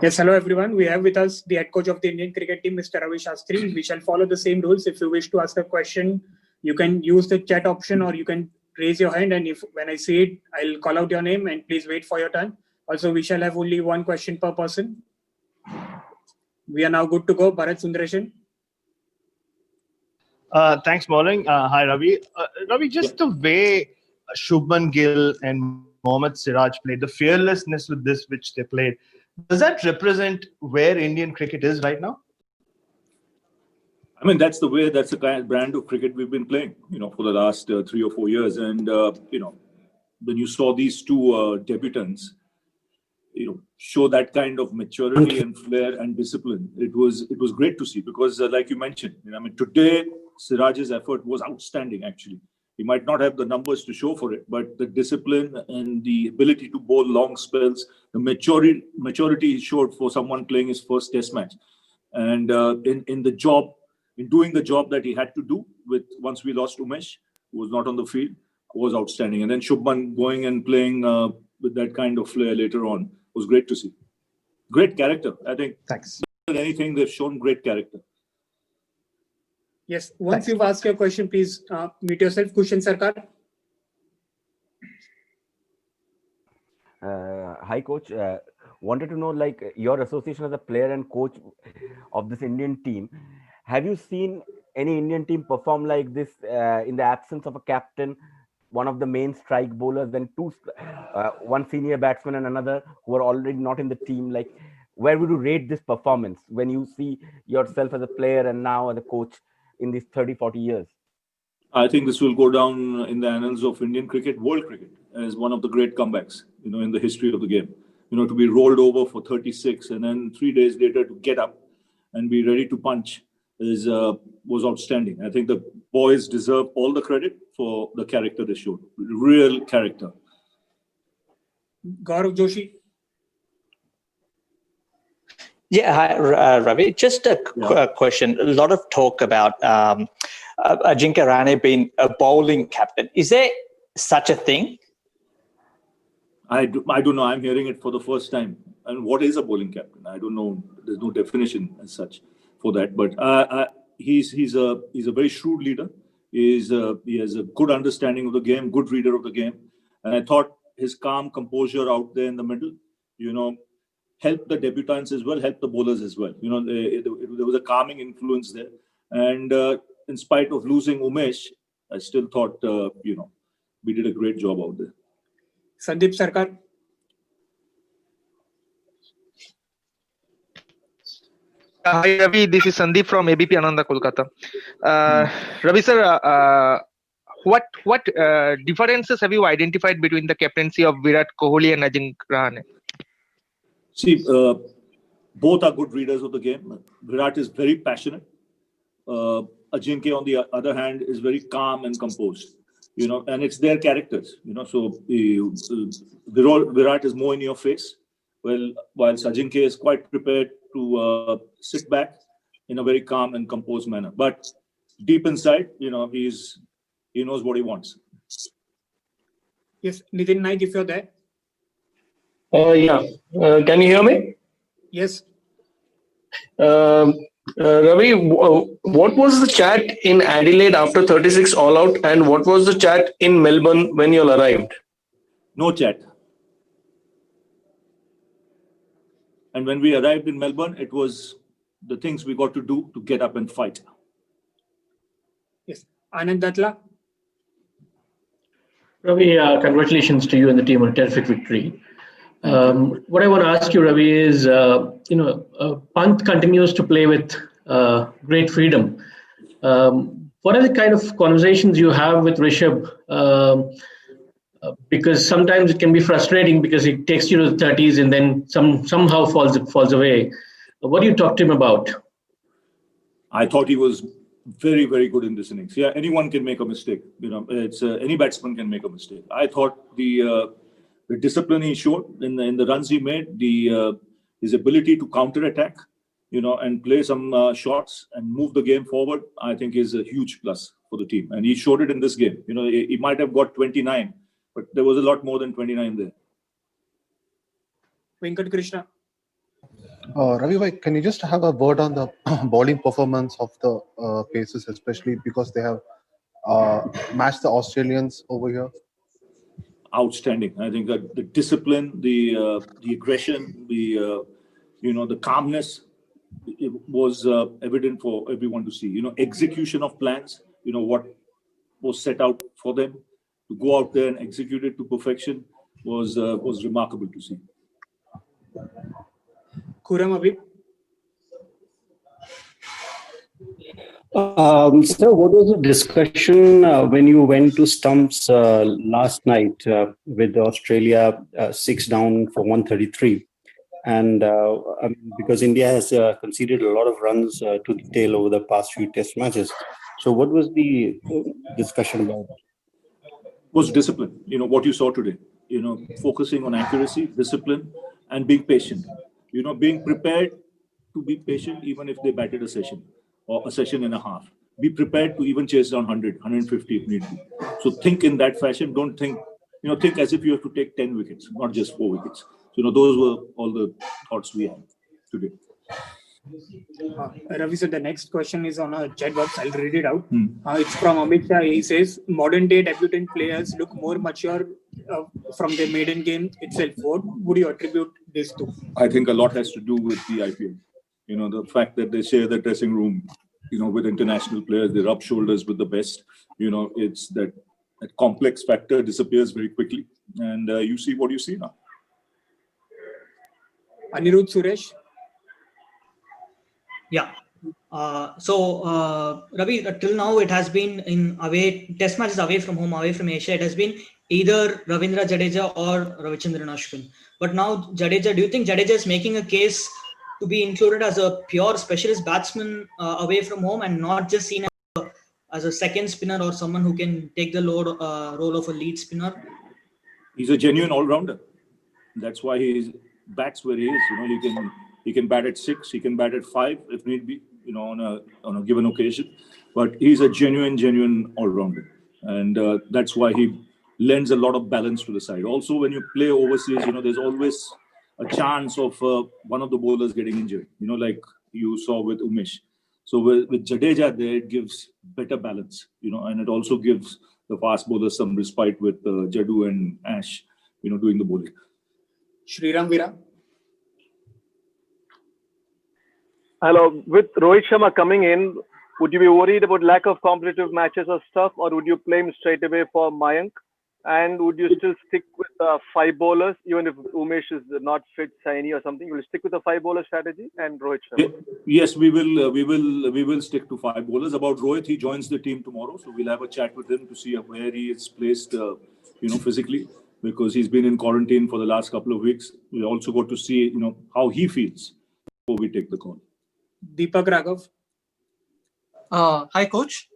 Yes, hello everyone. We have with us the head coach of the Indian cricket team, Mr. Ravi Shastri. We shall follow the same rules. If you wish to ask a question, you can use the chat option or you can raise your hand. And if when I say it, I'll call out your name and please wait for your turn. Also, we shall have only one question per person. We are now good to go. Bharat Sundaresan. Thanks, Mauling. Hi, Ravi. Ravi, just the way Shubman Gill and Mohammad Siraj played, the fearlessness with this which they played, does that represent where Indian cricket is right now? I mean, that's the kind of brand of cricket we've been playing, for the last 3 or 4 years. And, when you saw these two debutants, show that kind of maturity and flair and discipline, it was great to see because, like you mentioned, today Siraj's effort was outstanding. Actually, he might not have the numbers to show for it, but the discipline and the ability to bowl long spells, the maturity he showed for someone playing his first Test match, and in doing the job that he had to do once we lost Umesh, who was not on the field, was outstanding. And then Shubman going and playing with that kind of flair later on was great to see. Great character, I think. Thanks. More than anything, they've shown great character. Yes. Once you've asked your question, please mute yourself. Kushan Sarkar. Hi, coach. Wanted to know, your association as a player and coach of this Indian team. Have you seen any Indian team perform like this in the absence of a captain, one of the main strike bowlers, then one senior batsman and another who are already not in the team? Where would you rate this performance when you see yourself as a player and now as a coach in these 30, 40 years? I think this will go down in the annals of Indian cricket, world cricket, as one of the great comebacks, in the history of the game. To be rolled over for 36 and then 3 days later to get up and be ready to punch was outstanding. I think the boys deserve all the credit for the character they showed. Real character. Gaurav Joshi. Yeah, hi, Ravi. Just a question. A lot of talk about Ajinkya Rahane being a bowling captain. Is there such a thing? I don't know. I'm hearing it for the first time. And what is a bowling captain? I don't know. There's no definition as such for that. But he's a very shrewd leader. He has a good understanding of the game, good reader of the game. And I thought his calm composure out there in the middle, helped the debutants as well, helped the bowlers as well. There was a calming influence there. And in spite of losing Umesh, I still thought, we did a great job out there. Sandeep Sarkar. Hi, Ravi. This is Sandeep from ABP Ananda, Kolkata. Ravi sir, what differences have you identified between the captaincy of Virat Kohli and Ajinkya Rahane? See, both are good readers of the game. Virat is very passionate. Ajinkya, on the other hand, is very calm and composed. And it's their characters. So Virat is more in your face, while Ajinkya is quite prepared to sit back in a very calm and composed manner. But deep inside, he knows what he wants. Yes, Nitin Naik, if you're there. Yeah. Can you hear me? Yes. Ravi, what was the chat in Adelaide after 36 all out, and what was the chat in Melbourne when you all arrived? No chat. And when we arrived in Melbourne, it was the things we got to do to get up and fight. Yes. Anand Datla. Ravi, congratulations to you and the team on a terrific victory. What I want to ask you, Ravi, is, Pant continues to play with great freedom. What are the kind of conversations you have with Rishabh? Because sometimes it can be frustrating because he takes you to the 30s and then somehow falls away. What do you talk to him about? I thought he was very, very good in this innings. Yeah, anyone can make a mistake. It's any batsman can make a mistake. I thought the discipline he showed in the runs he made, his ability to counter attack, and play some shots and move the game forward, I think is a huge plus for the team. And he showed it in this game. He might have got 29, but there was a lot more than 29 there. Venkat Krishna. Ravi bhai, can you just have a word on the bowling performance of the Pacers, especially because they have matched the Australians over here? Outstanding. I think that the discipline, the aggression, the calmness, it was evident for everyone to see. Execution of plans. What was set out for them to go out there and execute it to perfection was remarkable to see. Khurram Habib. So, what was the discussion when you went to stumps last night with Australia 6 down for 133? And because India has conceded a lot of runs to the tail over the past few test matches. So, what was the discussion about? Was discipline. What you saw today. Focusing on accuracy, discipline, and being patient. Being prepared to be patient even if they batted a session or a session and a half. Be prepared to even chase down 100, 150 if need be. So think in that fashion. Don't think, think as if you have to take 10 wickets, not just 4 wickets. So, those were all the thoughts we had today. Ravi, so the next question is on a chat box. I'll read it out. It's from Amit Shah. He says, modern day debutant players look more mature from their maiden game itself. What would you attribute this to? I think a lot has to do with the IPL. The fact that they share the dressing room, with international players, they rub shoulders with the best. It's that complex factor disappears very quickly. And you see what you see now. Anirudh Suresh. Yeah. Ravi, till now it has been in away test matches away from home, away from Asia. It has been either Ravindra Jadeja or Ravichandran Ashwin. But now Jadeja, do you think Jadeja is making a case to be included as a pure specialist batsman away from home and not just seen as a second spinner or someone who can take the role of a lead spinner? He's a genuine all-rounder. That's why he bats where he is. He can bat at 6, he can bat at 5 if need be, on a given occasion. But he's a genuine all-rounder. And that's why he lends a lot of balance to the side. Also, when you play overseas, there's always a chance of one of the bowlers getting injured, like you saw with Umesh. So with Jadeja there, it gives better balance, and it also gives the fast bowlers some respite with Jadu and Ash, doing the bowling. Sriram Vira. Hello. With Rohit Sharma coming in, would you be worried about lack of competitive matches or stuff, or would you play him straight away for Mayank? And would you still stick with 5 bowlers, even if Umesh is not fit, Saini or something? You will stick with the 5 bowler strategy and Rohit Sharma? Yes, we will stick to 5 bowlers. About Rohit, he joins the team tomorrow, so we'll have a chat with him to see where he is placed, physically, because he's been in quarantine for the last couple of weeks. We also got to see, how he feels before we take the call. Deepak Raghav. Hi, coach.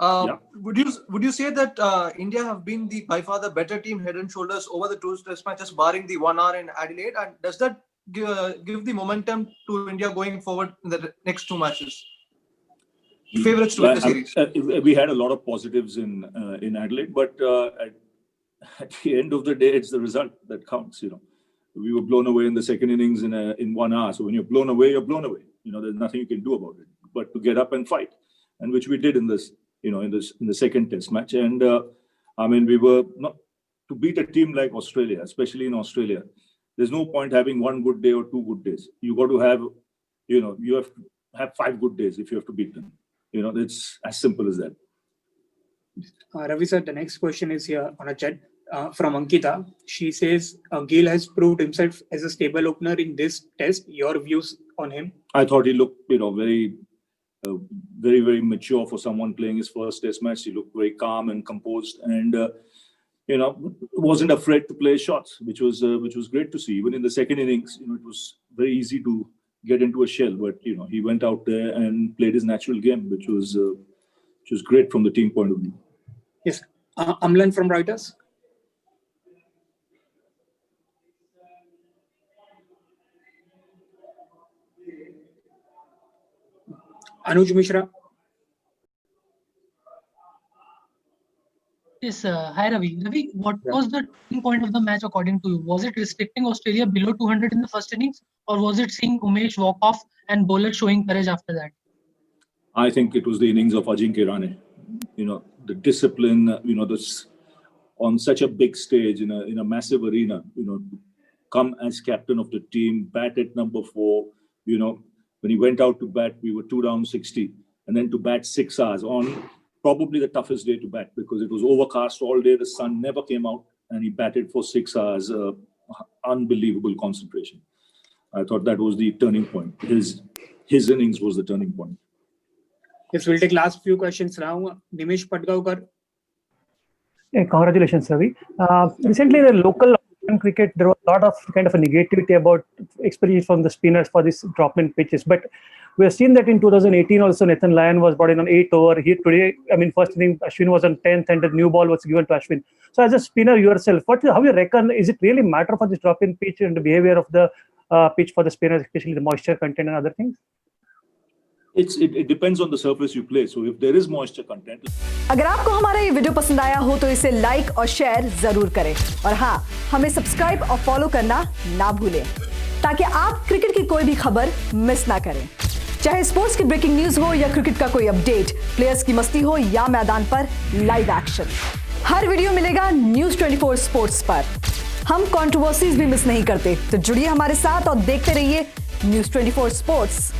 Would you say that India have been by far the better team head and shoulders over the 2 test matches, barring the 1 hour in Adelaide? And does that give the momentum to India going forward in the next 2 matches? Favorites to win the series. We had a lot of positives in Adelaide, but at the end of the day, it's the result that counts. We were blown away in the second innings in 1 hour. So when you're blown away, you're blown away. There's nothing you can do about it but to get up and fight, and which we did in this. In the second test match. And we were not to beat a team like Australia, especially in Australia. There's no point having 1 good day or 2 good days. You got to have, you have to have 5 good days if you have to beat them. It's as simple as that. Ravi sir, the next question is here on a chat from Ankita. She says, Gill has proved himself as a stable opener in this test. Your views on him? I thought he looked, very, very mature for someone playing his first test match. He looked very calm and composed, and wasn't afraid to play shots, which was great to see. Even in the second innings, it was very easy to get into a shell, but he went out there and played his natural game, which was great from the team point of view. Yes, Amlan from Reuters. Anuj Mishra. Yes, hi Ravi. Ravi, what was the turning point of the match according to you? Was it restricting Australia below 200 in the first innings, or was it seeing Umesh walk off and bowlers showing courage after that? I think it was the innings of Ajinkya Rahane. You know, the discipline. You know, this on such a big stage in a massive arena. You know, come as captain of the team, bat at number 4. You know, when he went out to bat, we were 2 down 60, and then to bat 6 hours on probably the toughest day to bat because it was overcast all day. The sun never came out, and he batted for 6 hours. Unbelievable concentration. I thought that was the turning point. His innings was the turning point. Yes, we'll take last few questions now. Nimish Patgaonkar. Hey, congratulations, Ravi. Recently, in the local cricket, there was a lot of kind of a negativity about experience from the spinners for these drop-in pitches. But we have seen that in 2018 also, Nathan Lyon was brought in on 8th over. Here today, I mean, first inning, Ashwin was on 10th and the new ball was given to Ashwin. So as a spinner yourself, how you reckon, is it really matter for this drop-in pitch and the behavior of the pitch for the spinners, especially the moisture content and other things? It depends on the surface you play. So if there is moisture content. अगर आपको हमारा ये video पसंद आया हो तो इसे like और शेयर जरूर करें और हाँ, हमें सब्सक्राइब और फॉलो करना ना भूलें ताकि आप क्रिकेट की कोई भी खबर मिस ना करें। चाहे स्पोर्ट्स की ब्रेकिंग न्यूज हो या क्रिकेट का कोई अपडेट, प्लेयर्स की मस्ती हो या मैदान पर लाइव एक्शन, हर वीडियो मिलेगा न्यूज़ 24 स्पोर्ट्स पर। हम कंट्रोवर्सीज भी मिस नहीं करते, तो जुड़िए हमारे साथ और देखते रहिए न्यूज़ 24 स्पोर्ट्स।